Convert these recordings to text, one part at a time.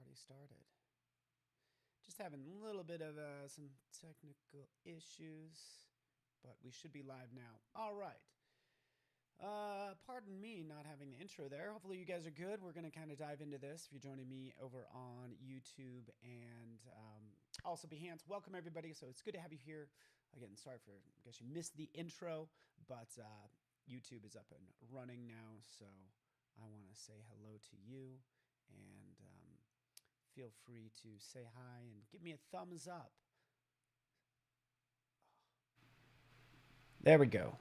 party started. Just having a little bit of some technical issues, but we should be live now. All right. Pardon me not having the intro there. Hopefully you guys are good. We're going to kind of dive into this. If you're joining me over on YouTube and also Behance, welcome everybody. So it's good to have you here. Again, sorry for, I guess you missed the intro, but YouTube is up and running now. So I want to say hello to you and feel free to say hi and give me a thumbs up. There we go.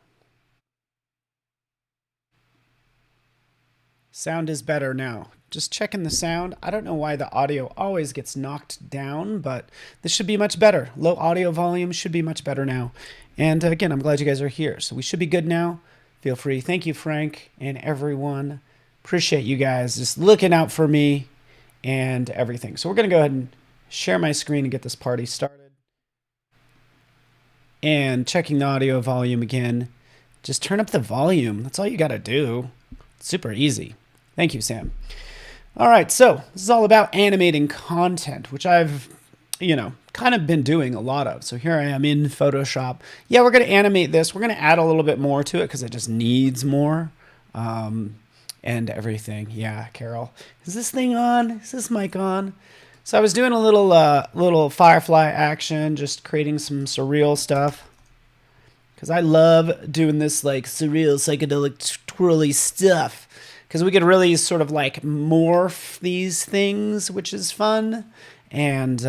Sound is better now. Just checking the sound. I don't know why the audio always gets knocked down, but this should be much better. Low audio volume should be much better now. And again, I'm glad you guys are here. So we should be good now. Feel free. Thank you, Frank, and everyone. Appreciate you guys just looking out for me and everything. So we're going to go ahead and share my screen and get this party started. And checking the audio volume again. Just turn up the volume. That's all you got to do. It's super easy. Thank you, Sam. All right, so this is all about animating content, which I've, kind of been doing a lot of. So here I am in Photoshop. Yeah, we're going to animate this. We're going to add a little bit more to it because it just needs more and everything. Yeah, Carol. Is this thing on? Is this mic on? So I was doing a little Firefly action, just creating some surreal stuff. Because I love doing this like surreal, psychedelic, twirly stuff. Because we could really sort of like morph these things, which is fun. And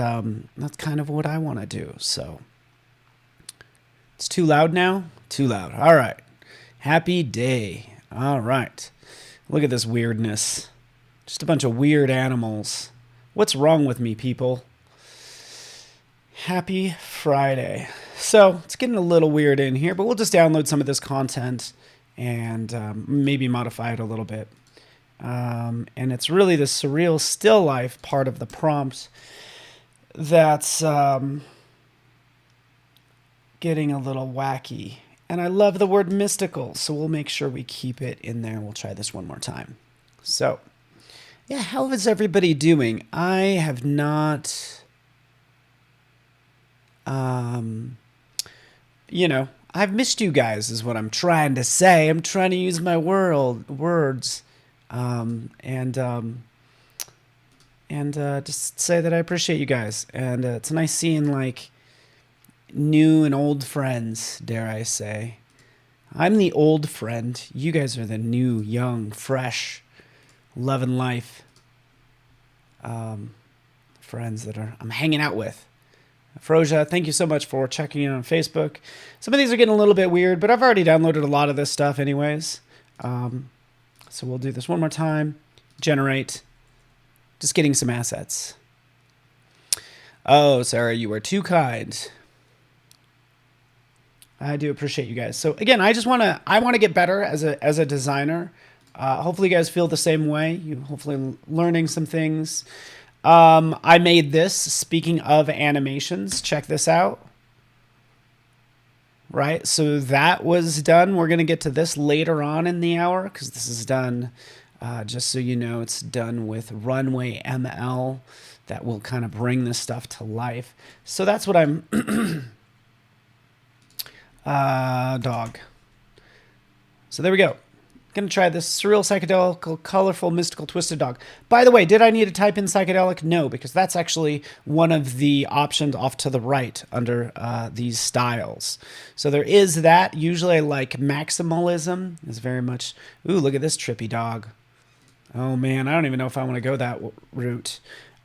that's kind of what I want to do. So it's too loud now? Too loud. All right. Happy day. All right. Look at this weirdness. Just a bunch of weird animals. What's wrong with me, people? Happy Friday. So it's getting a little weird in here, but we'll just download some of this content and maybe modify it a little bit. And it's really the surreal still life part of the prompt that's getting a little wacky. And I love the word mystical, so we'll make sure we keep it in there. We'll try this one more time. So, yeah, how is everybody doing? I have not... I've missed you guys is what I'm trying to say. I'm trying to use my words. Just say that I appreciate you guys. And it's nice seeing like new and old friends, dare I say. I'm the old friend. You guys are the new, young, fresh, loving life friends that I'm hanging out with. Froja, thank you so much for checking in on Facebook. Some of these are getting a little bit weird, but I've already downloaded a lot of this stuff anyways. So we'll do this one more time. Generate. Just getting some assets. Oh, Sarah, you are too kind. I do appreciate you guys. So again, I want to get better as a designer. Hopefully you guys feel the same way. You hopefully learning some things. I made this, speaking of animations, check this out. Right, so that was done. We're going to get to this later on in the hour because this is done, just so you know, it's done with Runway ML that will kind of bring this stuff to life. So that's what I'm... dog. So there we go. Gonna try this surreal, psychedelic, colorful, mystical, twisted dog. By the way, did I need to type in psychedelic? No, because that's actually one of the options off to the right under these styles. So there is that. Usually I like maximalism. Is very much, ooh, look at this trippy dog. Oh man, I don't even know if I want to go that route.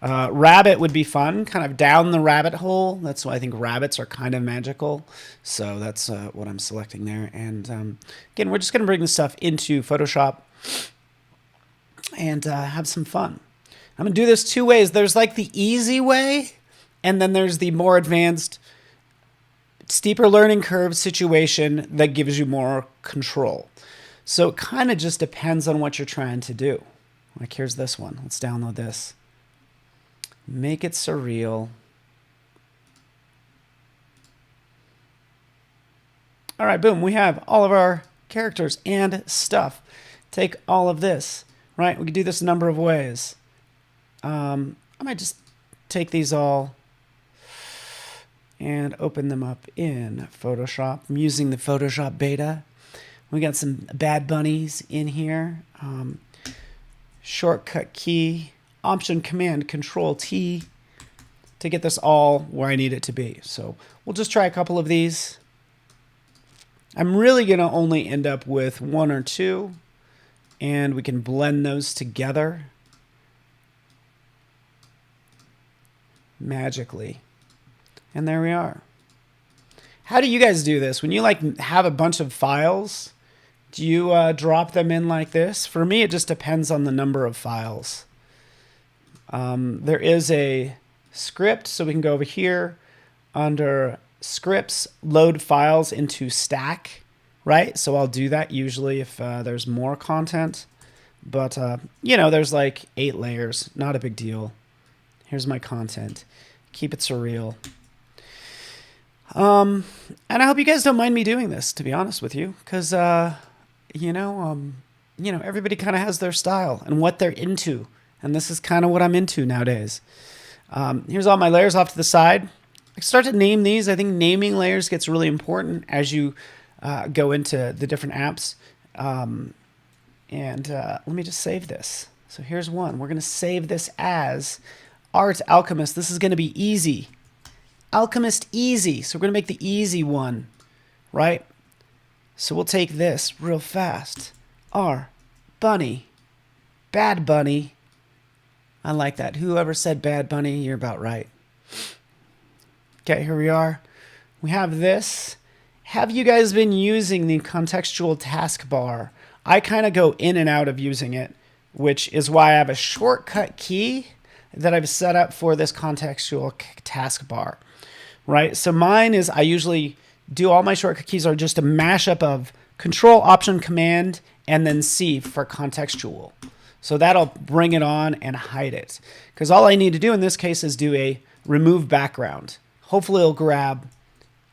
Rabbit would be fun, kind of down the rabbit hole. That's why I think rabbits are kind of magical. So that's what I'm selecting there. And again, we're just going to bring this stuff into Photoshop and have some fun. I'm going to do this two ways. There's like the easy way, and then there's the more advanced, steeper learning curve situation that gives you more control. So it kind of just depends on what you're trying to do. Like here's this one. Let's download this. Make it surreal. All right, boom. We have all of our characters and stuff. Take all of this, right? We can do this a number of ways. I might just take these all and open them up in Photoshop. I'm using the Photoshop beta. We got some bad bunnies in here. Shortcut key, Option Command Control T to get this all where I need it to be. So we'll just try a couple of these. I'm really going to only end up with one or two, and we can blend those together magically. And there we are. How do you guys do this? When you like have a bunch of files, do you drop them in like this? For me, it just depends on the number of files. There is a script, so we can go over here under scripts, load files into stack, right? So I'll do that usually if there's more content. But, you know, there's like 8 layers, not a big deal. Here's my content. Keep it surreal. And I hope you guys don't mind me doing this, to be honest with you, because, you know, everybody kind of has their style and what they're into. And this is kind of what I'm into nowadays. Here's all my layers off to the side. I start to name these. I think naming layers gets really important as you go into the different apps. Let me just save this. So here's one. We're going to save this as Art Alchemist. This is going to be easy. Alchemist easy. So we're going to make the easy one, right? So we'll take this real fast. R, bunny, bad bunny. I like that. Whoever said bad bunny, you're about right. Okay, here we are. We have this. Have you guys been using the contextual taskbar? I kind of go in and out of using it, which is why I have a shortcut key that I've set up for this contextual taskbar, right? So mine is, I usually do all my shortcut keys are just a mashup of Control, Option, Command, and then C for contextual. So that'll bring it on and hide it. Because all I need to do in this case is do a remove background. Hopefully it'll grab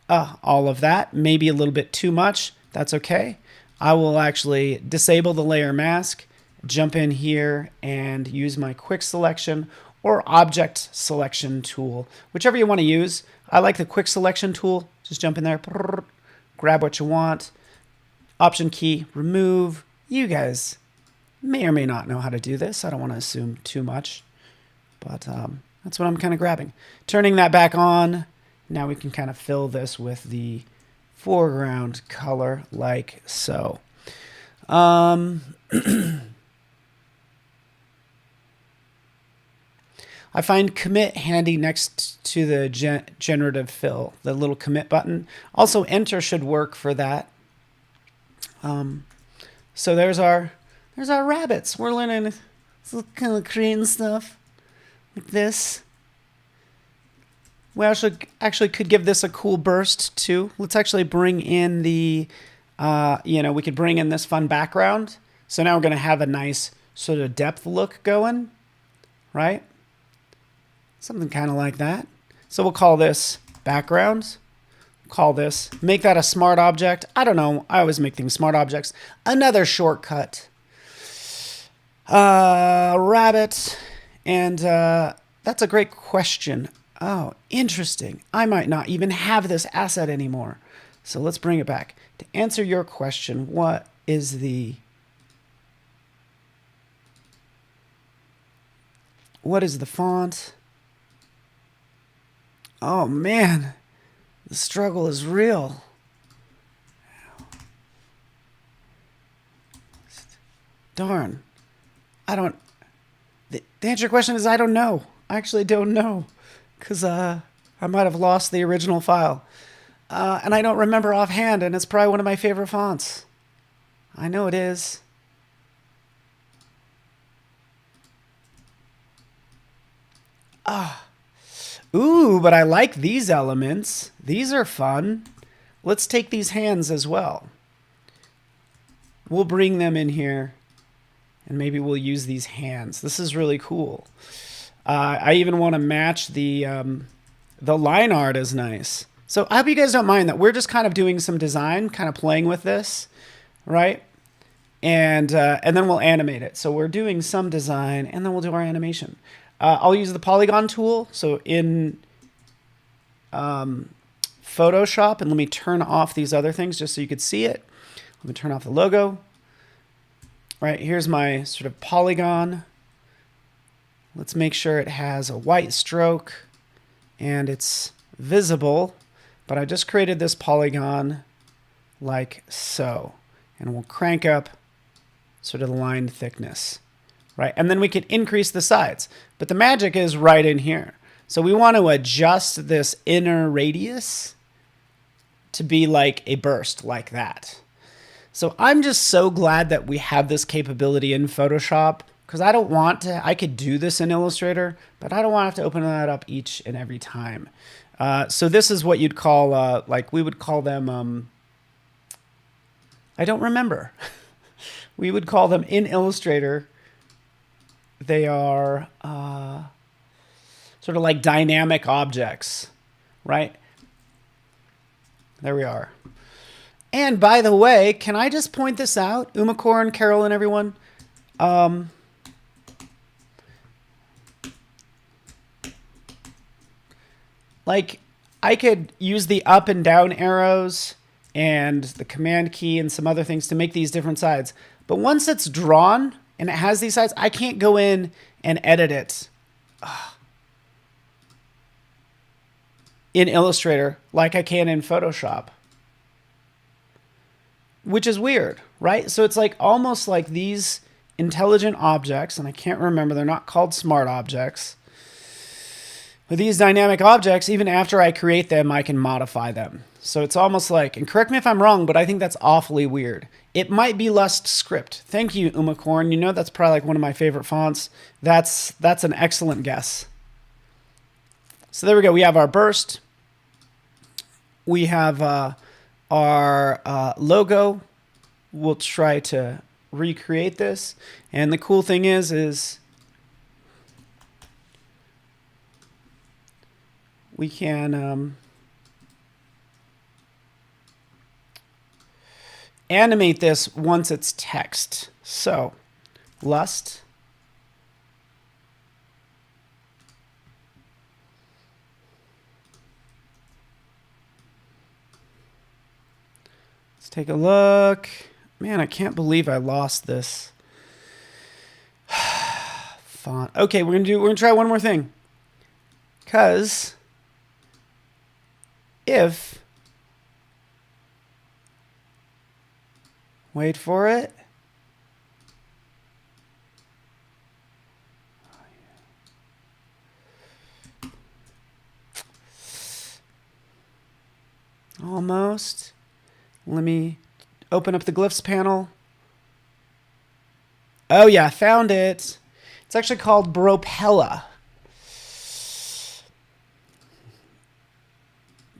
all of that, maybe a little bit too much. That's okay. I will actually disable the layer mask, jump in here and use my quick selection or object selection tool, whichever you want to use. I like the quick selection tool. Just jump in there, grab what you want, Option key, remove. You guys may or may not know how to do this. I don't want to assume too much, but that's what I'm kind of grabbing. Turning that back on. Now we can kind of fill this with the foreground color like so. I find commit handy next to the generative fill, the little commit button. Also, enter should work for that. So there's our rabbits. We're learning this kind of creating stuff like this. We actually could give this a cool burst too. Let's actually bring in the, we could bring in this fun background. So now we're going to have a nice sort of depth look going, right? Something kind of like that. So we'll call this background. Call this, make that a smart object. I don't know. I always make things smart objects. Another shortcut. Rabbit. And that's a great question. Oh, interesting. I might not even have this asset anymore. So let's bring it back. To answer your question, what is the font? Oh, man. The struggle is real. Darn. The answer to your question is I don't know. I actually don't know. Because I might have lost the original file. And I don't remember offhand, and it's probably one of my favorite fonts. I know it is. Ooh, but I like these elements. These are fun. Let's take these hands as well. We'll bring them in here, and maybe we'll use these hands. This is really cool. I even want to match the line art is nice. So I hope you guys don't mind that we're just kind of doing some design, kind of playing with this, right? And then we'll animate it. So we're doing some design, and then we'll do our animation. I'll use the polygon tool. So in Photoshop, and let me turn off these other things just so you could see it. Let me turn off the logo. Right, here's my sort of polygon. Let's make sure it has a white stroke and it's visible. But I just created this polygon like so. And we'll crank up sort of the line thickness. Right, and then we can increase the sides. But the magic is right in here. So we want to adjust this inner radius to be like a burst like that. So I'm just so glad that we have this capability in Photoshop, because I don't want to, I could do this in Illustrator, but I don't want to have to open that up each and every time. So this is what you'd call, like we would call them, I don't remember. We would call them in Illustrator, they are sort of like dynamic objects, right? There we are. And by the way, can I just point this out? Umacorn, Carol, and everyone. Like, I could use the up and down arrows and the command key and some other things to make these different sides. But once it's drawn and it has these sides, I can't go in and edit it in Illustrator like I can in Photoshop. Which is weird, right? So it's like almost like these intelligent objects, and I can't remember, they're not called smart objects. But these dynamic objects, even after I create them, I can modify them. So it's almost like, and correct me if I'm wrong, but I think that's awfully weird. It might be Lust Script. Thank you, Umacorn. You know that's probably like one of my favorite fonts. That's an excellent guess. So there we go. We have our burst. We have our logo. We'll try to recreate this. And the cool thing is we can animate this once it's text. So Lust. Let's take a look. Man, I can't believe I lost this font. Okay, we're gonna try one more thing. Cause if, wait for it. Almost. Let me open up the glyphs panel. Oh yeah, I found it. It's actually called Bropella.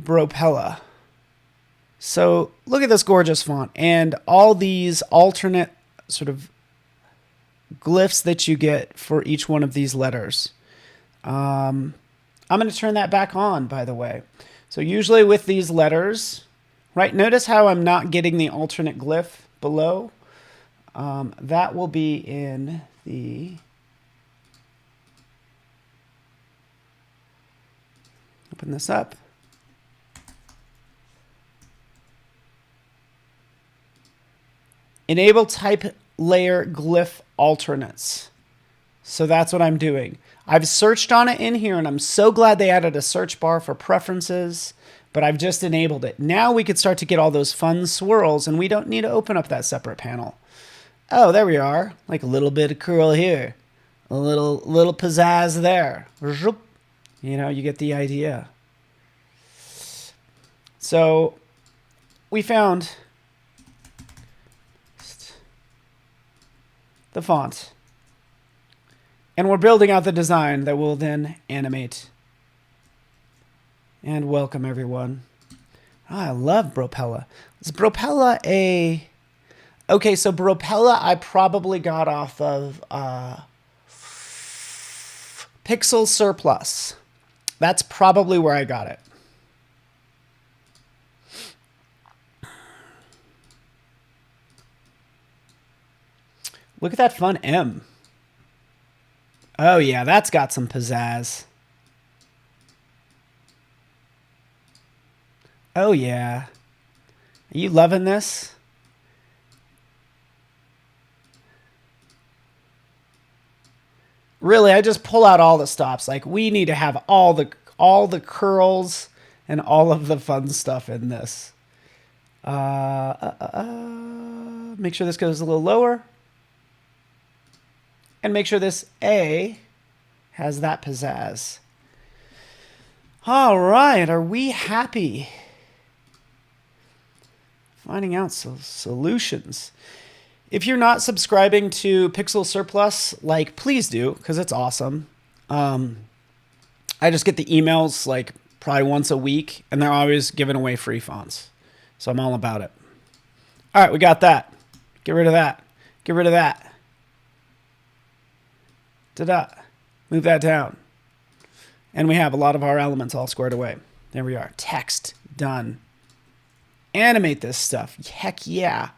Bropella. So look at this gorgeous font and all these alternate sort of glyphs that you get for each one of these letters. I'm going to turn that back on, by the way. So usually with these letters, right, notice how I'm not getting the alternate glyph below. That will be in the, open this up. Enable type layer glyph alternates. So that's what I'm doing. I've searched on it in here, and I'm so glad they added a search bar for preferences, but I've just enabled it. Now we could start to get all those fun swirls, and we don't need to open up that separate panel. Oh, there we are. Like a little bit of curl here. A little pizzazz there. You know, you get the idea. So we found the font. And we're building out the design that will then animate. And welcome everyone. Oh, I love Bropella. Is Bropella a... Okay, so Bropella I probably got off of Pixel Surplus. That's probably where I got it. Look at that fun M. Oh yeah, that's got some pizzazz. Oh yeah. Are you loving this? Really, I just pull out all the stops. Like we need to have all the curls and all of the fun stuff in this. Make sure this goes a little lower. And make sure this A has that pizzazz. All right, are we happy? Finding out solutions. If you're not subscribing to Pixel Surplus, like, please do, because it's awesome. I just get the emails like probably once a week, and they're always giving away free fonts. So I'm all about it. All right, we got that. Get rid of that. Get rid of that. Ta-da. Move that down. And we have a lot of our elements all squared away. There we are. Text done. Animate this stuff. Heck yeah.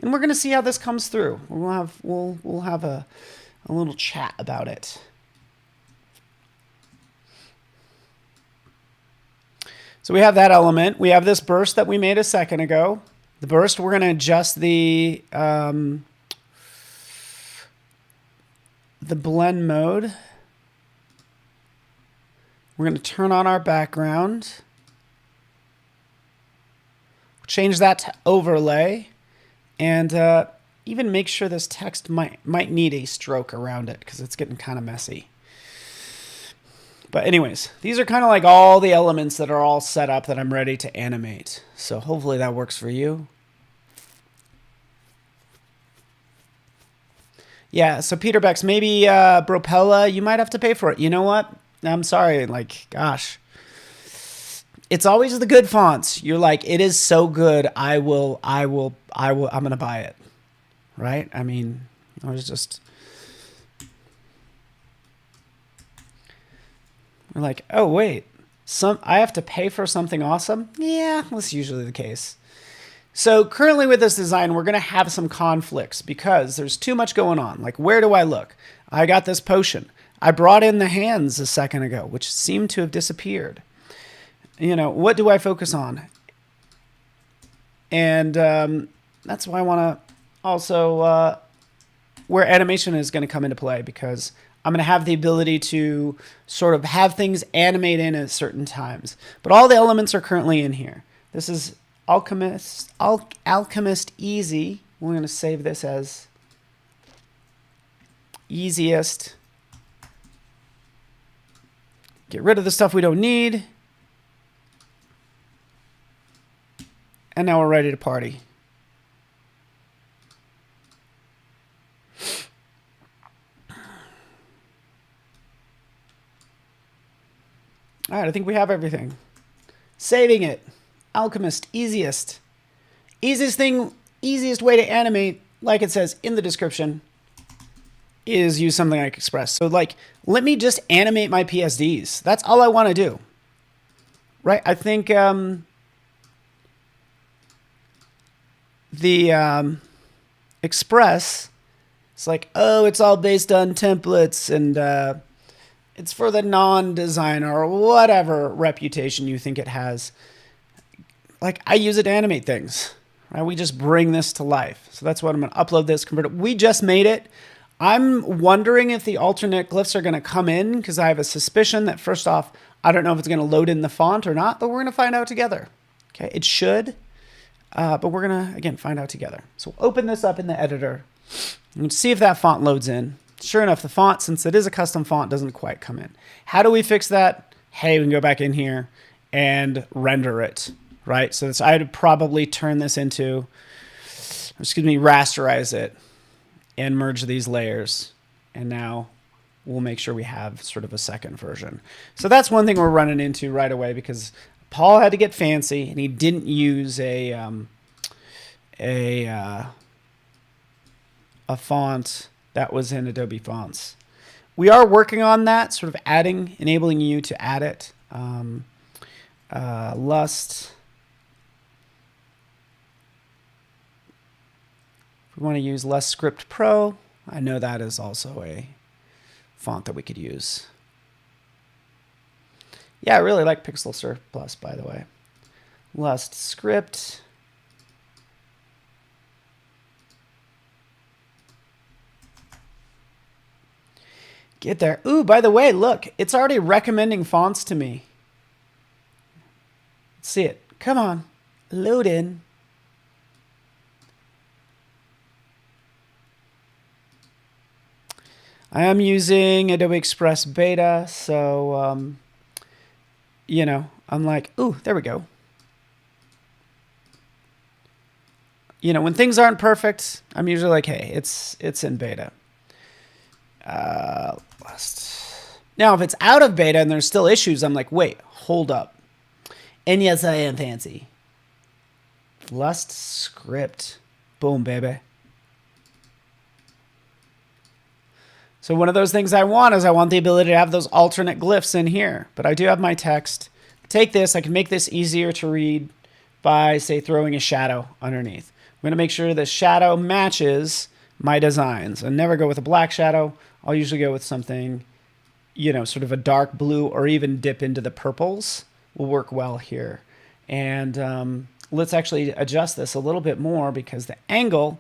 And we're going to see how this comes through. We'll have a little chat about it. So we have that element. We have this burst that we made a second ago. The burst, we're going to adjust the blend mode. We're going to turn on our background. Change that to overlay. And even make sure this text might need a stroke around it because it's getting kind of messy. But anyways, these are kind of like all the elements that are all set up that I'm ready to animate. So hopefully that works for you. Yeah, so Peter Becks, maybe Bropella, you might have to pay for it. You know what? I'm sorry, like, gosh. It's always the good fonts. You're like, it is so good, I'm gonna buy it. Right? I mean, I was just, we're like, oh wait, I have to pay for something awesome? Yeah, that's usually the case. So currently with this design, we're gonna have some conflicts because there's too much going on. Like, where do I look? I got this potion. I brought in the hands a second ago, which seemed to have disappeared. You know, what do I focus on? And that's why I want to also, where animation is going to come into play, because I'm going to have the ability to sort of have things animate in at certain times. But all the elements are currently in here. This is Alchemist Easy. We're going to save this as easiest. Get rid of the stuff we don't need. And now we're ready to party. All right, I think we have everything. Saving it. Alchemist, easiest. Easiest way to animate, like it says in the description, is use something like Express. So like, let me just animate my PSDs. That's all I want to do. Right? I think the Express, it's like, oh, it's all based on templates and it's for the non-designer or whatever reputation you think it has. Like, I use it to animate things. Right? We just bring this to life. So that's what I'm going to upload this, convert it. We just made it. I'm wondering if the alternate glyphs are going to come in because I have a suspicion that, first off, I don't know if it's going to load in the font or not, but we're going to find out together. Okay, it should, but we're going to, again, find out together. So we'll open this up in the editor and see if that font loads in. Sure enough, the font, since it is a custom font, doesn't quite come in. How do we fix that? Hey, we can go back in here and render it, right? So this, I'd probably turn this into, rasterize it and merge these layers. And now we'll make sure we have sort of a second version. So that's one thing we're running into right away because Paul had to get fancy and he didn't use a font that was in Adobe Fonts. We are working on that, sort of enabling you to add it. Lust. If we want to use Less Script Pro, I know that is also a font that we could use. Yeah, I really like Pixel Surplus, by the way. Lust script. Get there. Ooh, by the way, look, it's already recommending fonts to me. Let's see it. Come on, load in. I am using Adobe Express beta, so, you know, I'm like, ooh, there we go. You know, when things aren't perfect, I'm usually like, hey, it's in beta. Now, if it's out of beta and there's still issues, I'm like, wait, hold up. And yes, I am fancy. Lust script. Boom, baby. So one of those things I want is I want the ability to have those alternate glyphs in here. But I do have my text. Take this. I can make this easier to read by, say, throwing a shadow underneath. I'm going to make sure the shadow matches my designs and never go with a black shadow. I'll usually go with something, you know, sort of a dark blue or even dip into the purples will work well here. And let's actually adjust this a little bit more because the angle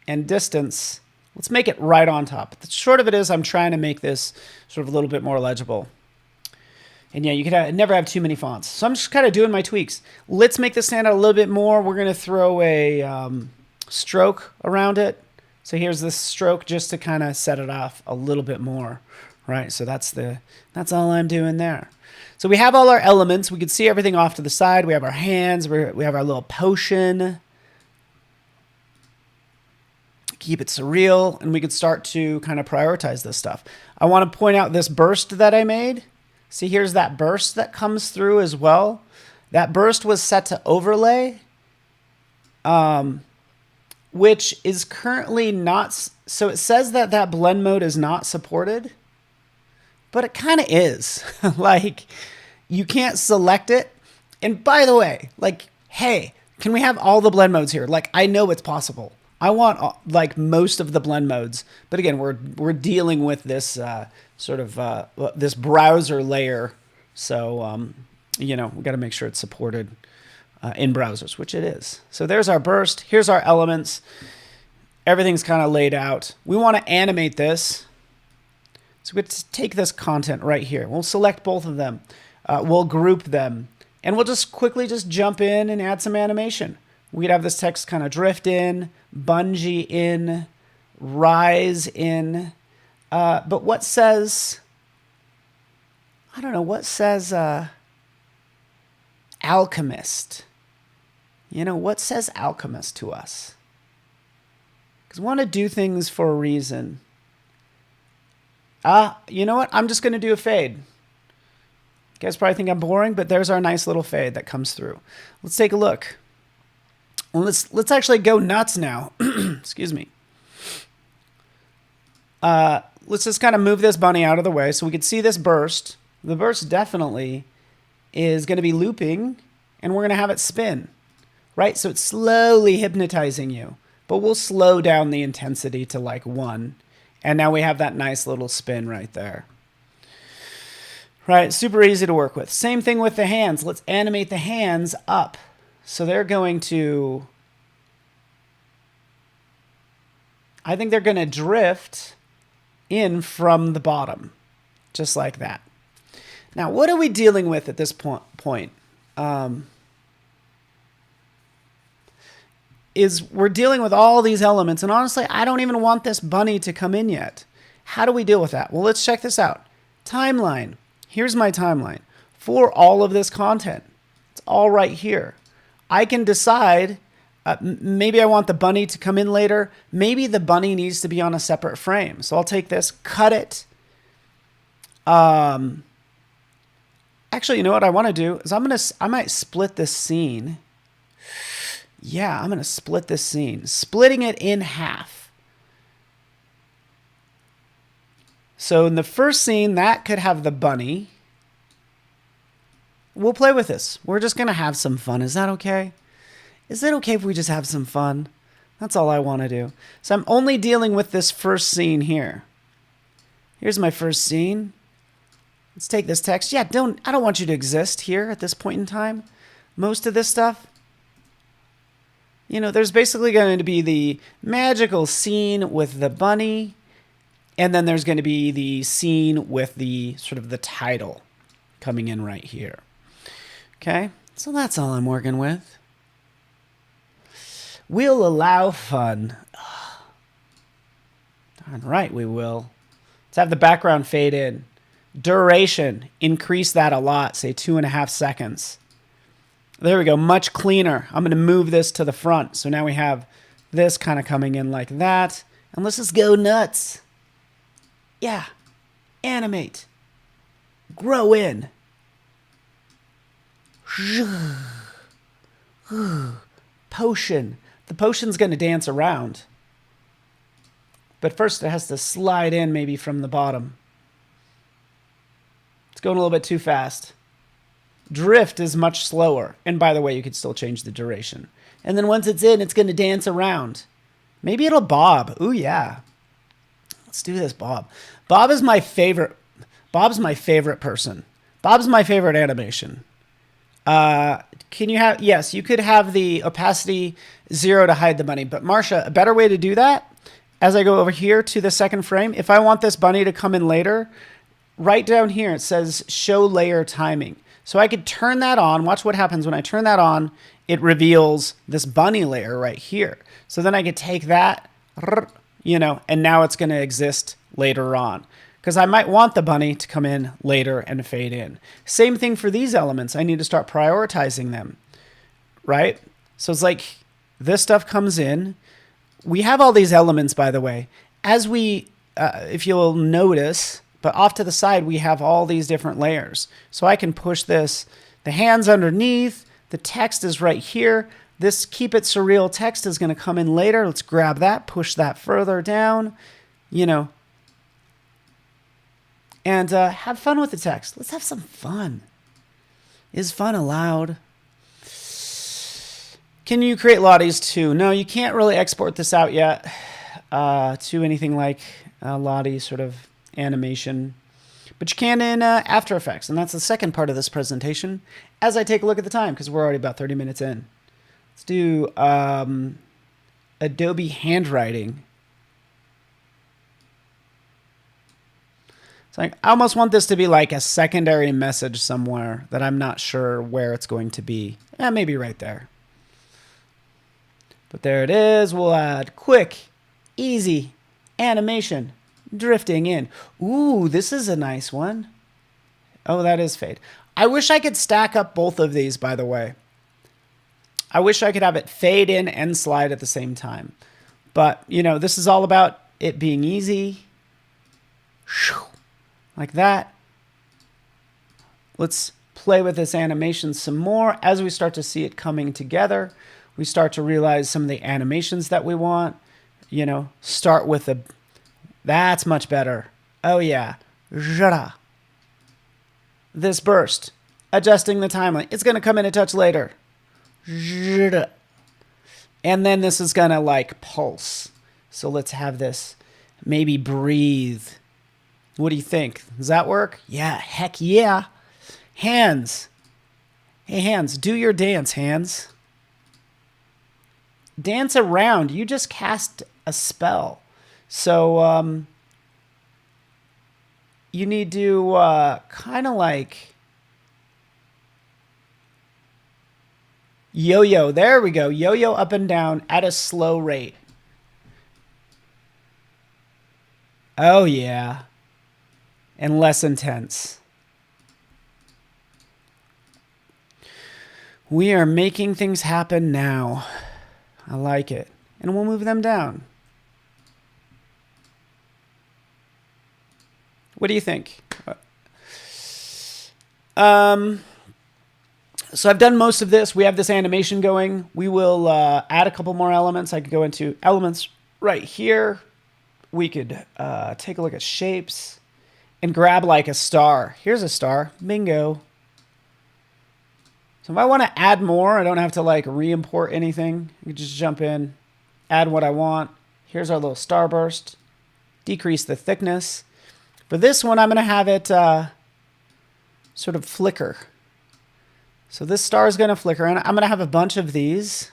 and distance, let's make it right on top. The short of it is I'm trying to make this sort of a little bit more legible. And yeah, you can never have too many fonts. So I'm just kind of doing my tweaks. Let's make this stand out a little bit more. We're going to throw a stroke around it. So here's this stroke just to kind of set it off a little bit more, right? So that's all I'm doing there. So we have all our elements. We can see everything off to the side. We have our hands. We have our little potion. Keep it surreal, and we could start to kind of prioritize this stuff. I want to point out this burst that I made. See, here's that burst that comes through as well. That burst was set to overlay, which is currently not. So it says that that blend mode is not supported, but it kind of is. Like, you can't select it. And by the way, like, hey, can we have all the blend modes here? Like, I know it's possible. I want like most of the blend modes, but again, we're dealing with this sort of this browser layer, so you know, we got to make sure it's supported in browsers, which it is. So there's our burst. Here's our elements. Everything's kind of laid out. We want to animate this, so we have to take this content right here. We'll select both of them. We'll group them, and we'll just quickly just jump in and add some animation. We'd have this text kind of drift in, bungee in, rise in. But what says, I don't know, what says alchemist? You know, what says alchemist to us? Because we want to do things for a reason. You know what? I'm just going to do a fade. You guys probably think I'm boring, but there's our nice little fade that comes through. Let's take a look. Let's actually go nuts now. Excuse me. Let's just kind of move this bunny out of the way so we can see this burst. The burst definitely is going to be looping, and we're going to have it spin, right? So it's slowly hypnotizing you, but we'll slow down the intensity to like 1. And now we have that nice little spin right there. Right, super easy to work with. Same thing with the hands. Let's animate the hands up. So they're going to, I think they're going to drift in from the bottom, just like that. Now, what are we dealing with at this point? Is we're dealing with all these elements, and honestly, I don't even want this bunny to come in yet. How do we deal with that? Well, let's check this out. Timeline. Here's my timeline for all of this content. It's all right here. I can decide, maybe I want the bunny to come in later. Maybe the bunny needs to be on a separate frame. So I'll take this, cut it. Actually, you know what I want to do is I might split this scene. Yeah, I'm going to split this scene, splitting it in half. So in the first scene, that could have the bunny. We'll play with this. We're just going to have some fun. Is that okay? Is it okay if we just have some fun? That's all I want to do. So I'm only dealing with this first scene here. Here's my first scene. Let's take this text. Yeah, I don't want you to exist here at this point in time. Most of this stuff, you know, there's basically going to be the magical scene with the bunny, and then there's going to be the scene with the sort of the title coming in right here. Okay, so that's all I'm working with. We'll allow fun. Darn right we will. Let's have the background fade in. Duration, increase that a lot, say 2.5 seconds. There we go, much cleaner. I'm going to move this to the front. So now we have this kind of coming in like that. And let's just go nuts. Yeah, animate. Grow in. Potion. The potion's going to dance around. But first it has to slide in maybe from the bottom. It's going a little bit too fast. Drift is much slower. And by the way, you could still change the duration. And then once it's in, it's going to dance around. Maybe it'll bob. Ooh, yeah. Let's do this, Bob. Bob is my favorite. Bob's my favorite person. Bob's my favorite animation. Can you have, yes, you could have the opacity 0 to hide the bunny. But Marsha, a better way to do that, as I go over here to the second frame, if I want this bunny to come in later, right down here, it says show layer timing. So I could turn that on. Watch what happens when I turn that on. It reveals this bunny layer right here. So then I could take that, you know, and now it's going to exist later on. Because I might want the bunny to come in later and fade in. Same thing for these elements. I need to start prioritizing them, right? So it's like this stuff comes in. We have all these elements, by the way. As we, if you'll notice, but off to the side, we have all these different layers. So I can push this, the hands underneath, the text is right here. This keep it surreal text is going to come in later. Let's grab that, push that further down, you know, and have fun with the text. Let's have some fun. Is fun allowed? Can you create Lotties too? No, you can't really export this out yet to anything like Lottie sort of animation. But you can in After Effects, and that's the second part of this presentation as I take a look at the time, because we're already about 30 minutes in. Let's do Adobe Handwriting. So I almost want this to be like a secondary message somewhere that I'm not sure where it's going to be. Maybe right there. But there it is. We'll add quick, easy animation, drifting in. Ooh, this is a nice one. Oh, that is fade. I wish I could stack up both of these, by the way. I wish I could have it fade in and slide at the same time. But, you know, this is all about it being easy. Like that. Let's play with this animation some more. As we start to see it coming together, we start to realize some of the animations that we want. You know, start with a... That's much better. Oh, yeah. This burst. Adjusting the timeline. It's going to come in a touch later. And then this is going to like pulse. So let's have this maybe breathe. What do you think? Does that work? Yeah, heck yeah. Hands. Hey, hands, do your dance, hands. Dance around. You just cast a spell. So you need to kind of like yo-yo. There we go. Yo-yo up and down at a slow rate. Oh, yeah. And less intense. We are making things happen now. I like it. And we'll move them down. What do you think? So I've done most of this. We have this animation going. We will add a couple more elements. I could go into elements right here. We could take a look at shapes and grab like a star. Here's a star. Bingo. So if I want to add more, I don't have to like re-import anything. I can just jump in, add what I want. Here's our little starburst. Decrease the thickness. For this one, I'm going to have it sort of flicker. So this star is going to flicker, and I'm going to have a bunch of these.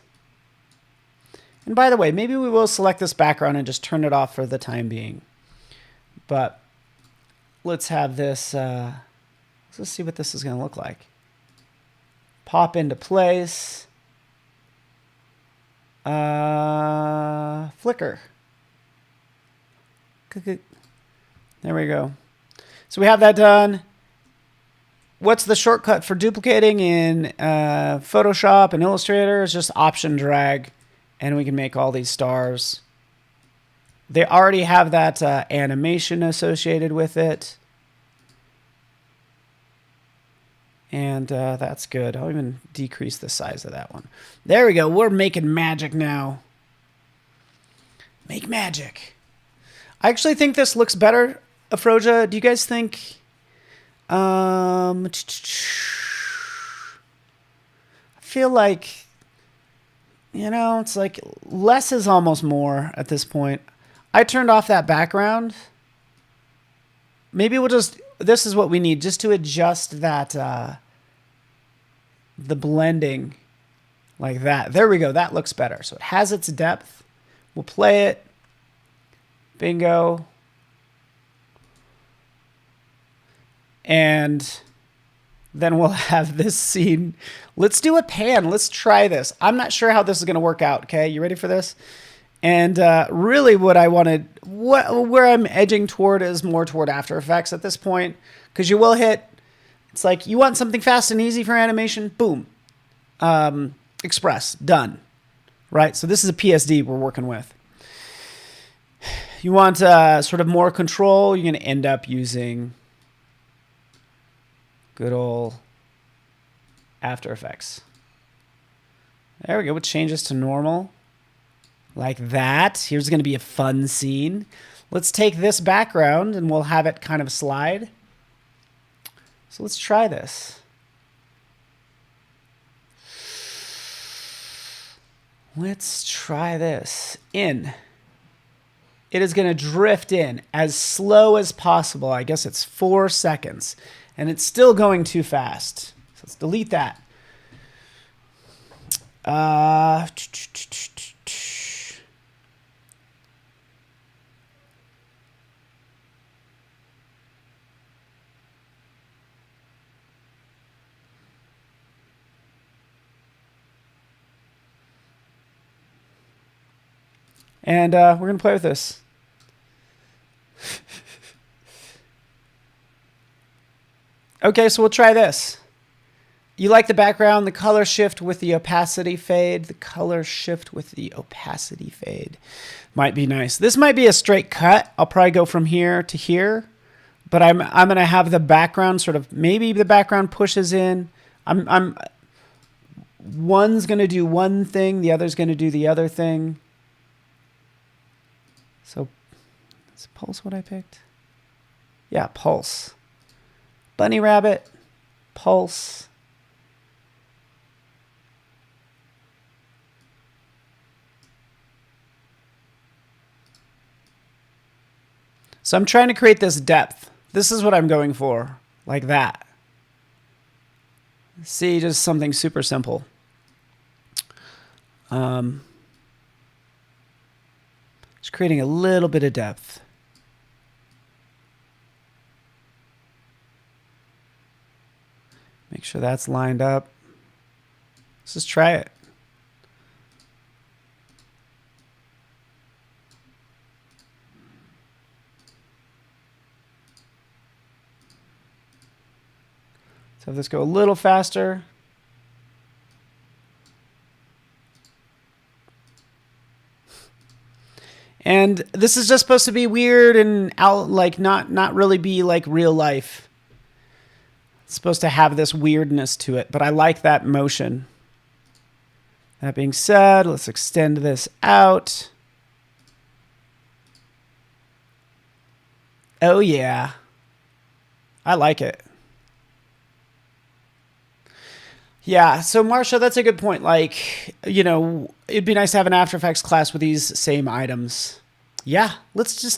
And by the way, maybe we will select this background and just turn it off for the time being. But let's have this, let's see what this is going to look like. Pop into place. Flicker. There we go. So we have that done. What's the shortcut for duplicating in Photoshop and Illustrator? It's just Option drag, and we can make all these stars. They already have that animation associated with it. And that's good. I'll even decrease the size of that one. There we go. We're making magic now. Make magic. I actually think this looks better, Afroja. Do you guys think... I feel like, you know, it's like less is almost more at this point. I turned off that background. Maybe we'll just... This is what we need just to adjust that, the blending like that. There we go. That looks better. So it has its depth. We'll play it. Bingo. And then we'll have this scene. Let's do a pan. Let's try this. I'm not sure how this is going to work out. Okay. You ready for this? And really what I wanted, where I'm edging toward is more toward After Effects at this point, because you will hit, it's like you want something fast and easy for animation, boom, Express, done, right? So this is a PSD we're working with. You want sort of more control, you're going to end up using good old After Effects. There we go, it changes to normal. Like that. Here's going to be a fun scene. Let's take this background and we'll have it kind of slide. So let's try this. Let's try this. In. It is going to drift in as slow as possible. I guess it's 4 seconds. And it's still going too fast. So let's delete that. And we're going to play with this. Okay, so we'll try this. You like the background, the color shift with the opacity fade. The color shift with the opacity fade might be nice. This might be a straight cut. I'll probably go from here to here. But I'm going to have the background sort of, maybe the background pushes in. One's going to do one thing, the other's going to do the other thing. So, is Pulse what I picked? Yeah, Pulse. Bunny Rabbit, Pulse. So I'm trying to create this depth. This is what I'm going for, like that. See, just something super simple. Just creating a little bit of depth. Make sure that's lined up. Let's just try it. Let's have this go a little faster. And this is just supposed to be weird and out, like not really be like real life. It's supposed to have this weirdness to it, but I like that motion. That being said, let's extend this out. Oh yeah. I like it. Yeah, so Marsha, that's a good point. Like, you know, it'd be nice to have an After Effects class with these same items. Yeah,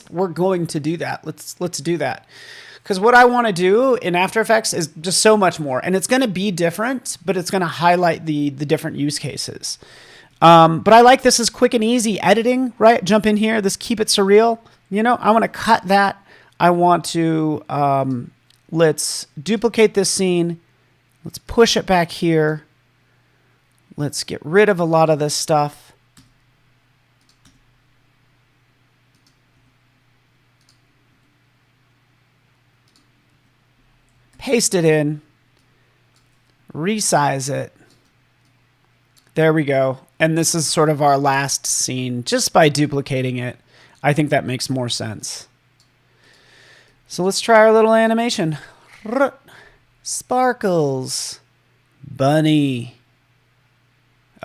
we're going to do that. Let's do that. Because what I want to do in After Effects is just so much more. And it's going to be different, but it's going to highlight the different use cases. But I like this as quick and easy editing, right? Jump in here, this keep it surreal. You know, I want to cut that. I want to, let's duplicate this scene. Let's push it back here. Let's get rid of a lot of this stuff. Paste it in. Resize it. There we go. And this is sort of our last scene. Just by duplicating it, I think that makes more sense. So let's try our little animation. Sparkles. Bunny.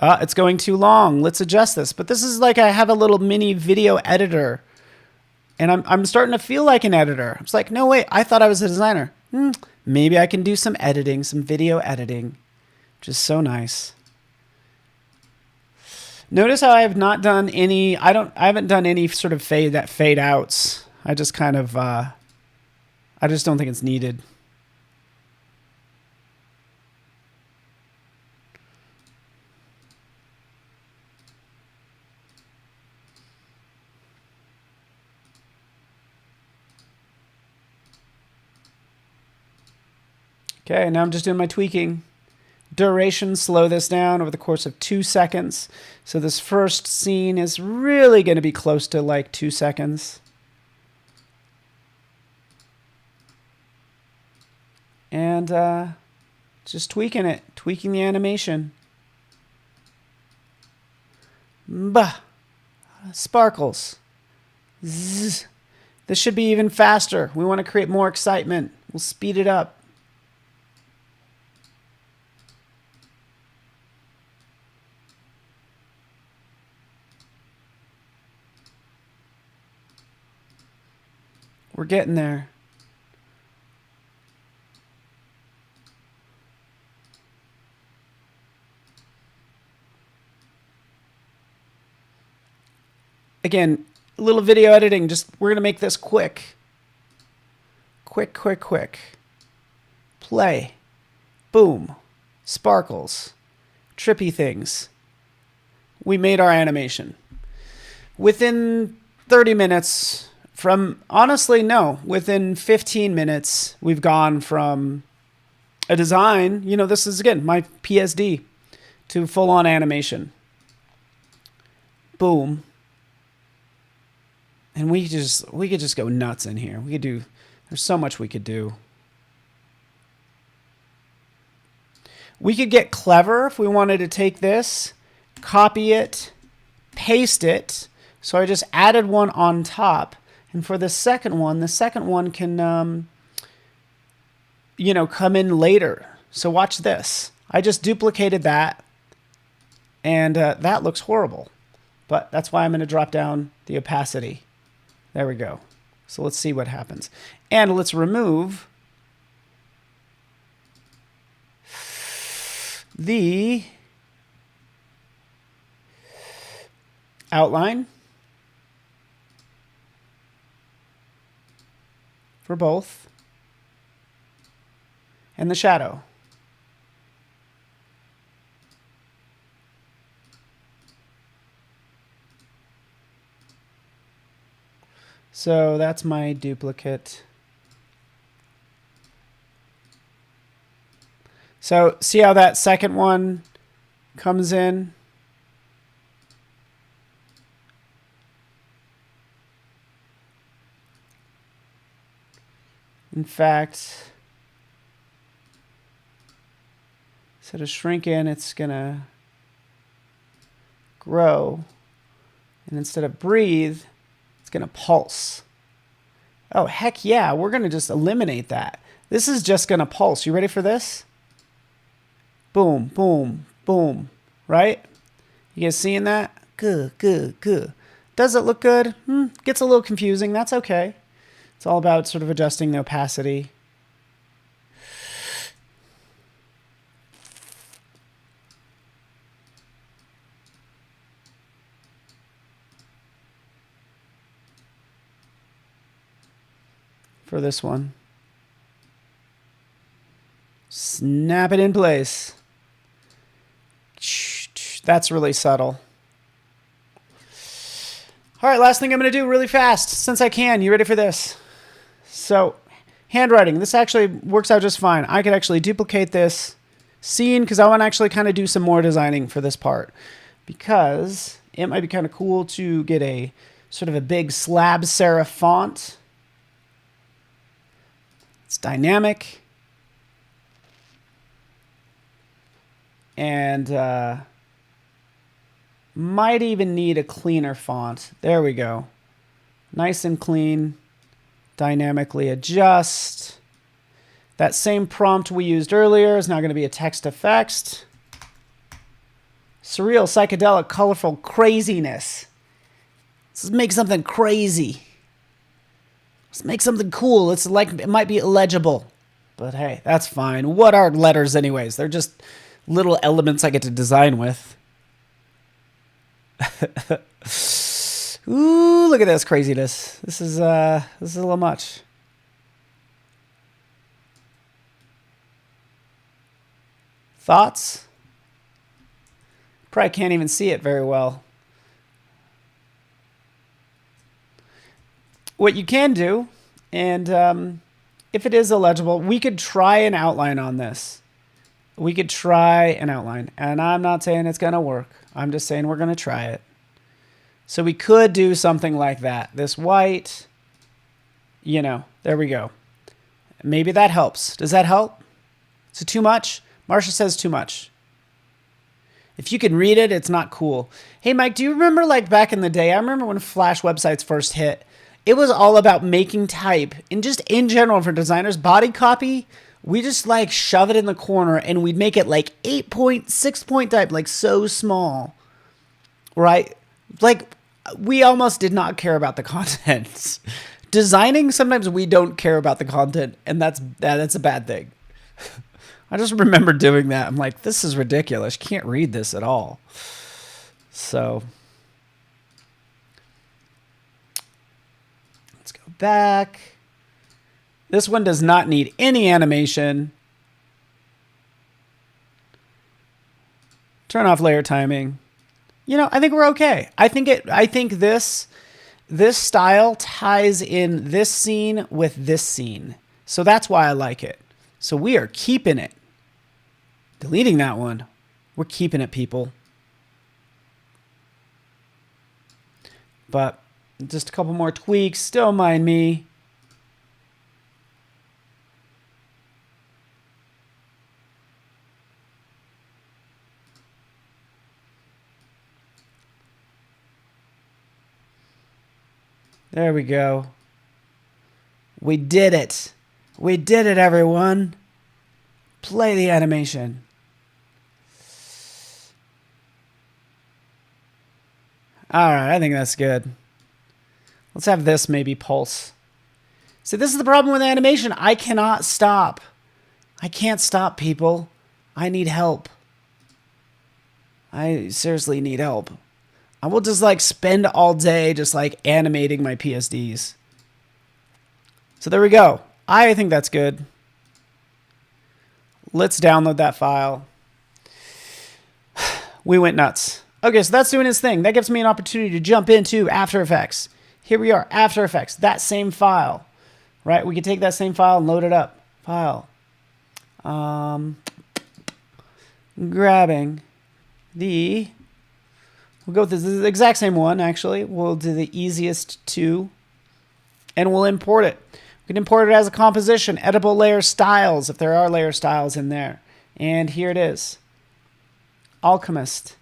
It's going too long. Let's adjust this. But this is like I have a little mini video editor. And I'm starting to feel like an editor. It's like, no, wait, I thought I was a designer. Maybe I can do some editing, some video editing. Just so nice. Notice how I have not done any, I haven't done any sort of fade outs. I just kind of, I just don't think it's needed. Okay, now I'm just doing my tweaking. Duration, slow this down over the course of 2 seconds. So this first scene is really going to be close to like 2 seconds. And just tweaking it, tweaking the animation. Bah, sparkles. Zzz. This should be even faster. We want to create more excitement. We'll speed it up. We're getting there. Again, a little video editing. We're going to make this quick. Quick. Play. Boom. Sparkles. Trippy things. We made our animation. Within 30 minutes... within 15 minutes, we've gone from a design, this is, again, my PSD, to full-on animation. Boom. And we could just go nuts in here. There's so much we could do. We could get clever if we wanted to take this, copy it, paste it. So I just added one on top. And for the second one can, come in later. So watch this. I just duplicated that, and that looks horrible. But that's why I'm going to drop down the opacity. There we go. So let's see what happens. And let's remove the outline for both, and the shadow. So that's my duplicate. So see how that second one comes in? In fact, instead of shrinking, it's going to grow. And instead of breathe, it's going to pulse. Oh, heck yeah. We're going to just eliminate that. This is just going to pulse. You ready for this? Boom, boom, boom. Right? You guys seeing that? Good. Does it look good? Gets a little confusing. That's okay. It's all about sort of adjusting the opacity. for this one. Snap it in place. That's really subtle. All right, last thing I'm going to do really fast, since I can. You ready for this? So, handwriting. This actually works out just fine. I could actually duplicate this scene because I want to actually kind of do some more designing for this part. Because it might be kind of cool to get a sort of a big slab serif font. It's dynamic. And might even need a cleaner font. There we go. Nice and clean. Dynamically adjust. That same prompt we used earlier is now going to be a text effects. Surreal, psychedelic, colorful craziness. Let's make something crazy. Let's make something cool. It's like it might be illegible. But hey, that's fine. What are letters anyways? They're just little elements I get to design with. Ooh, look at this craziness. This is a little much. Thoughts? Probably can't even see it very well. What you can do, and if it is illegible, we could try an outline on this. We could try an outline, and I'm not saying it's going to work. I'm just saying we're going to try it. So we could do something like that. This white, you know, there we go. Maybe that helps. Does that help? Is it too much? Marcia says too much. If you can read it, it's not cool. Hey, Mike, do you remember like back in the day? I remember when Flash websites first hit. It was all about making type. And just in general for designers, body copy, we just like shove it in the corner and we'd make it like 8-point, 6-point type, like so small. Right? Like we almost did not care about the content. Designing, sometimes we don't care about the content, and that's a bad thing. I just remember doing that. I'm like, this is ridiculous. You can't read this at all. So let's go back. This one does not need any animation. Turn off layer timing. You know, I think we're okay. I think this style ties in this scene with this scene. So that's why I like it. So we are keeping it. Deleting that one. We're keeping it, people. But just a couple more tweaks. Don't mind me. There we go. We did it. We did it, everyone. Play the animation. All right, I think that's good. Let's have this maybe pulse. See, this is the problem with animation. I cannot stop. I can't stop, people. I need help. I seriously need help. I will just like spend all day just like animating my PSDs. So there we go. I think that's good. Let's download that file. We went nuts. Okay, so that's doing its thing. That gives me an opportunity to jump into After Effects. Here we are, After Effects, that same file, right? We can take that same file and load it up. File. Grabbing the, we'll go with the exact same one, actually. We'll do the easiest two, and we'll import it. We can import it as a composition, editable layer styles, if there are layer styles in there. And here it is. Alchemist.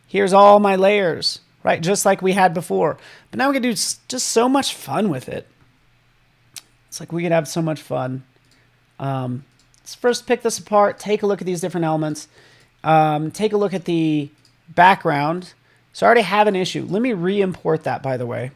Here's all my layers, right? Just like we had before. But now we can do just so much fun with it. It's like we could have so much fun. Let's first pick this apart, take a look at these different elements. Take a look at the background. So I already have an issue. Let me re-import that, by the way.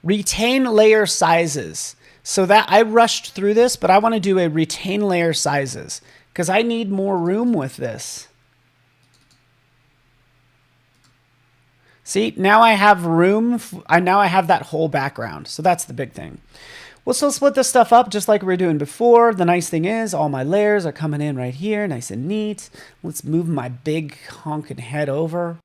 Retain layer sizes. So that I rushed through this, but I want to do a retain layer sizes because I need more room with this. See, now I have room. Now I have that whole background. So that's the big thing. We'll still split this stuff up just like we were doing before. The nice thing is all my layers are coming in right here, nice and neat. Let's move my big honking head over.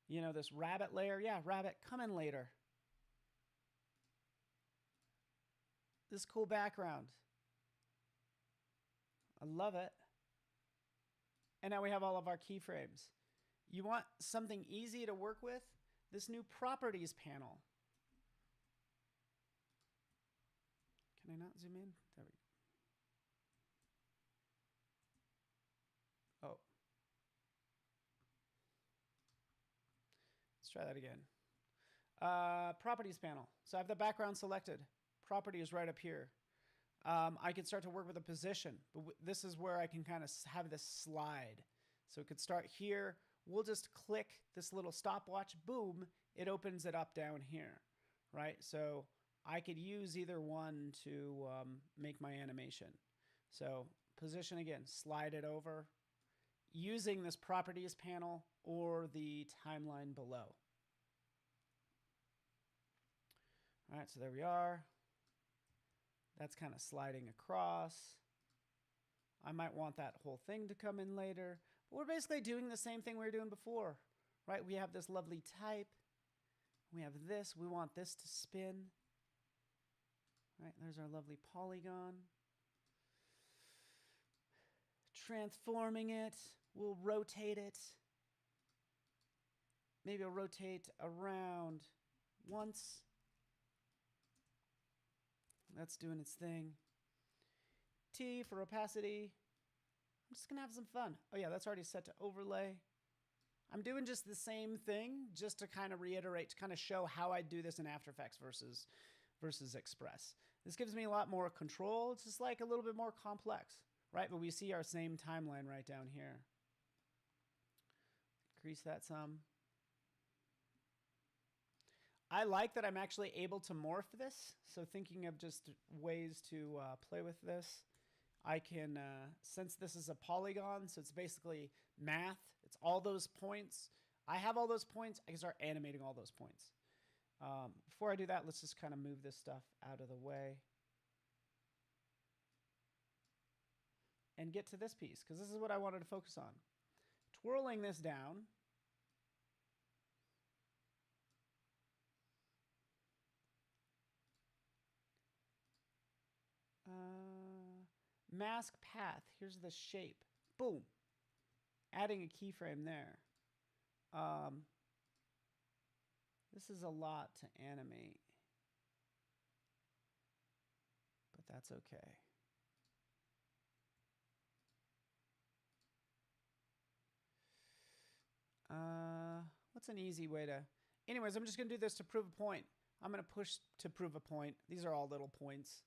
You know, this rabbit layer. Yeah, rabbit, come in later. This cool background. I love it. And now we have all of our keyframes. You want something easy to work with? This new properties panel. Can I not zoom in? There we go. Oh. Let's try that again. Properties panel. So I have the background selected. Property is right up here. I can start to work with a position, but this is where I can kind of have this slide. So it could start here. We'll just click this little stopwatch. Boom, it opens it up down here, right? So I could use either one to make my animation. So position again, slide it over using this properties panel or the timeline below. All right, so there we are. That's kind of sliding across. I might want that whole thing to come in later. But we're basically doing the same thing we were doing before, right? We have this lovely type. We have this. We want this to spin. Right, there's our lovely polygon. Transforming it. We'll rotate it. Maybe I'll rotate around once. That's doing its thing. T for opacity. I'm just going to have some fun. Oh, yeah, that's already set to overlay. I'm doing just the same thing just to kind of reiterate, to kind of show how I do this in After Effects versus Express. This gives me a lot more control. It's just like a little bit more complex, right? But we see our same timeline right down here. Increase that some. I like that I'm actually able to morph this. So thinking of just ways to play with this, I can, since this is a polygon, so it's basically math, it's all those points. I have all those points, I can start animating all those points. Before I do that, let's just kind of move this stuff out of the way. And get to this piece, because this is what I wanted to focus on. Twirling this down. Mask path. Here's the shape. Boom. Adding a keyframe there. This is a lot to animate, but that's okay. What's an easy way to... Anyways, I'm just going to do this to prove a point. I'm going to push to prove a point. These are all little points.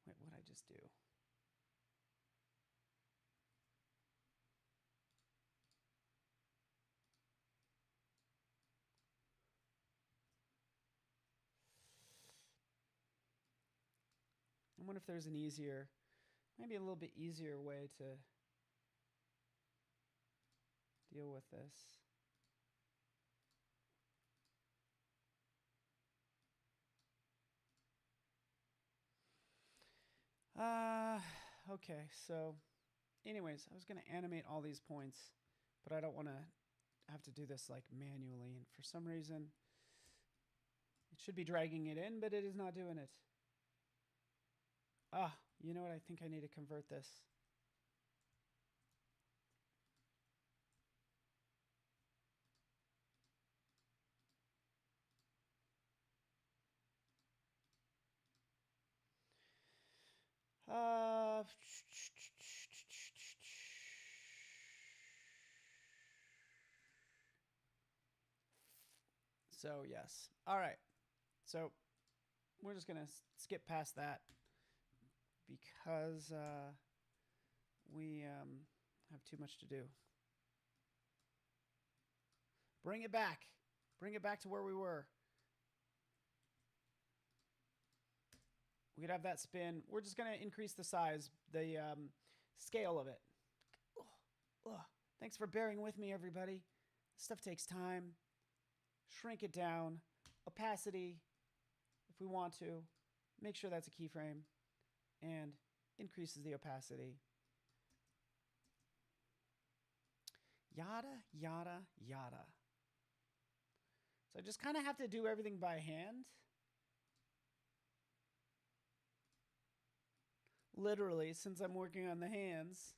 Wait, what did I just do? I wonder if there's an easier, maybe a little bit easier way to deal with this. Okay, so anyways, I was going to animate all these points, but I don't want to have to do this like manually. And for some reason, it should be dragging it in, but it is not doing it. You know what? I think I need to convert this. So yes. All right. So we're just going to skip past that because we have too much to do. Bring it back. Bring it back to where we were. We could have that spin. We're just going to increase the size, the scale of it. Thanks Thanks for bearing with me, everybody. This stuff takes time. Shrink it down. Opacity, if we want to. Make sure that's a keyframe. And increases the opacity. Yada, yada, yada. So I just kind of have to do everything by hand. Literally, since I'm working on the hands.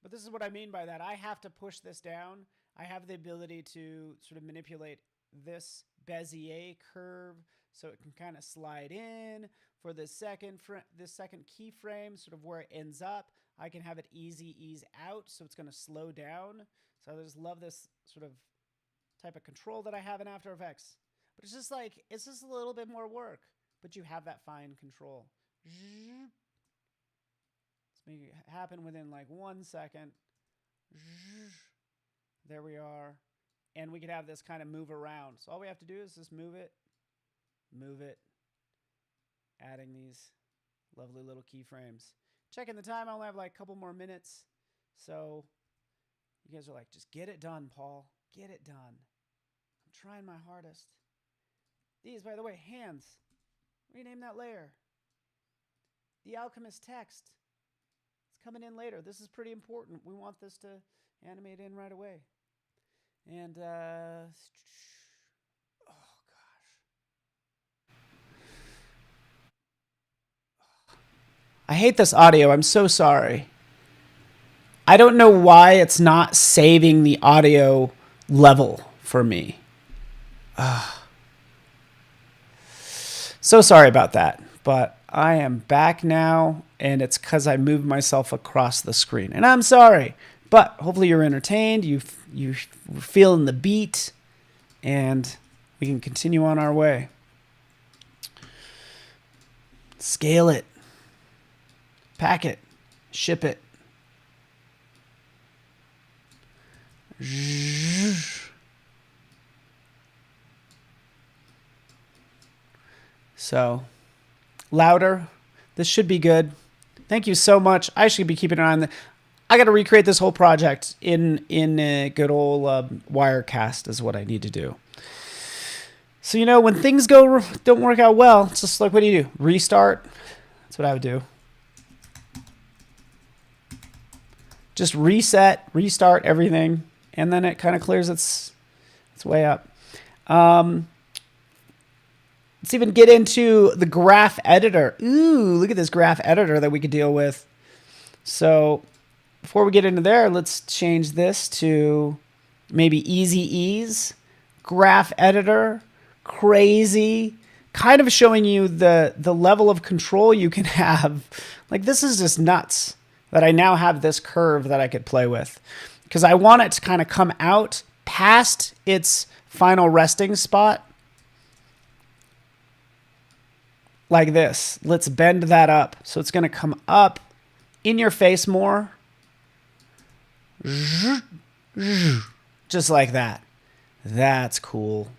But this is what I mean by that. I have to push this down. I have the ability to sort of manipulate this Bezier curve so it can kind of slide in. For this second keyframe, sort of where it ends up, I can have it ease out, so it's going to slow down. So I just love this sort of type of control that I have in After Effects. But it's just like, it's just a little bit more work, but you have that fine control. Let's make it happen within like 1 second. There we are. And we can have this kind of move around. So all we have to do is just move it, adding these lovely little keyframes. Checking the time, I only have like a couple more minutes. So you guys are like, just get it done, Paul. Get it done. I'm trying my hardest. These, by the way, hands. Rename that layer. The Alchemist text. It's coming in later. This is pretty important. We want this to animate in right away. And, oh gosh. I hate this audio. I'm so sorry. I don't know why it's not saving the audio level for me. So sorry about that, but I am back now, and it's because I moved myself across the screen. And I'm sorry, but hopefully you're entertained, you're feeling the beat, and we can continue on our way. Scale it, pack it, ship it. So, louder. This should be good. Thank you so much. I should be keeping an eye on the. I got to recreate this whole project in a good old Wirecast is what I need to do. So, you know, when things don't work out well, it's just like, what do? Restart. That's what I would do. Just reset, restart everything, and then it kind of clears its way up. Let's even get into the graph editor. Ooh, look at this graph editor that we could deal with. So before we get into there, let's change this to maybe easy ease. Graph editor, crazy. Kind of showing you the level of control you can have. Like, this is just nuts that I now have this curve that I could play with. Because I want it to kind of come out past its final resting spot. Like this. Let's bend that up. So it's going to come up in your face more. Just like that. That's cool.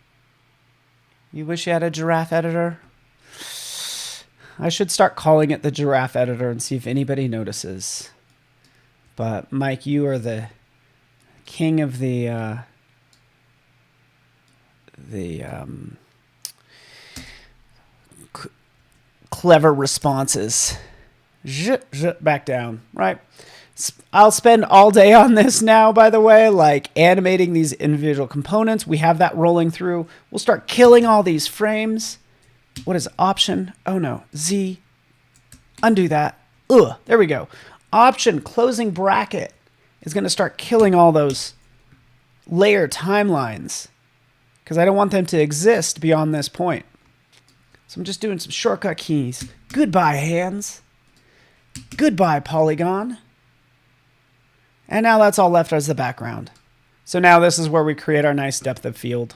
You wish you had a giraffe editor? I should start calling it the giraffe editor and see if anybody notices. But Mike, you are the king of the clever responses. Back down, right? I'll spend all day on this now, by the way, like animating these individual components. We have that rolling through. We'll start killing all these frames. What is Option? Oh no, Z. Undo that. Ugh, there we go. Option, closing bracket, is going to start killing all those layer timelines because I don't want them to exist beyond this point. So I'm just doing some shortcut keys. Goodbye, hands. Goodbye, polygon. And now that's all left as the background. So now this is where we create our nice depth of field.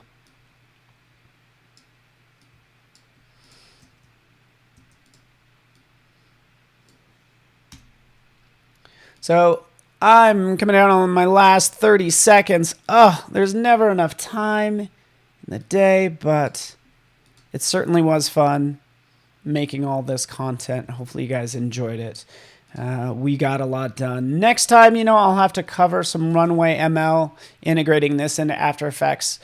So I'm coming out on my last 30 seconds. Oh, there's never enough time in the day, but it certainly was fun making all this content. Hopefully you guys enjoyed it. we got a lot done. Next time, I'll have to cover some runway ML, integrating this into After Effects.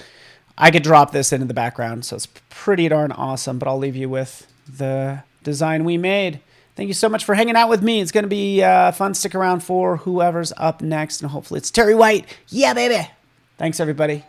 I could drop this into the background, so it's pretty darn awesome, but I'll leave you with the design we made. Thank you so much for hanging out with me. It's going to be fun. Stick around for whoever's up next, and hopefully it's Terry White. Yeah, baby. Thanks, everybody.